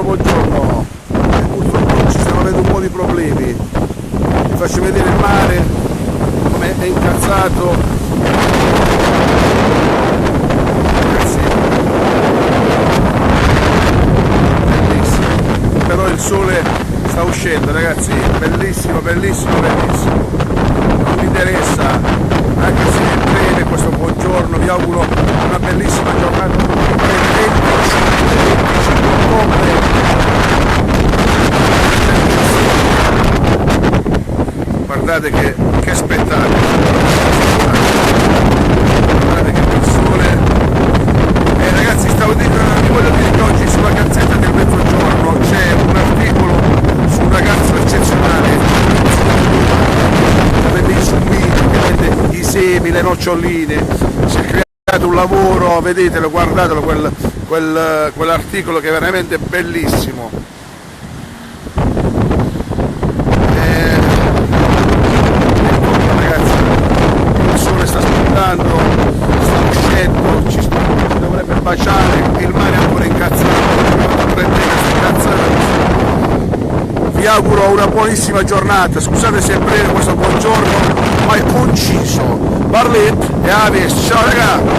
buongiorno. Purtroppo ci stanno avendo un po' di problemi. Vi faccio vedere il mare, come è incazzato. Ragazzi, bellissimo. Però il sole sta uscendo, ragazzi, bellissimo, bellissimo, bellissimo. Non mi interessa, anche se è breve questo buongiorno, vi auguro una bellissima giornata. Guardate che spettacolo, guardate che bel sole. Ragazzi, vi voglio dire che oggi sulla Gazzetta del Mezzogiorno c'è un articolo su un ragazzo eccezionale, avete i sumini che vende i semi, le noccioline, si è creato un lavoro, vedetelo, guardatelo quell'articolo che è veramente bellissimo. Sta uscendo, ci dovrebbe baciare, il mare è ancora incazzato, vi auguro una buonissima giornata, scusate se è breve questo buongiorno, ma è conciso. Parlit e Avis, ciao ragazzi!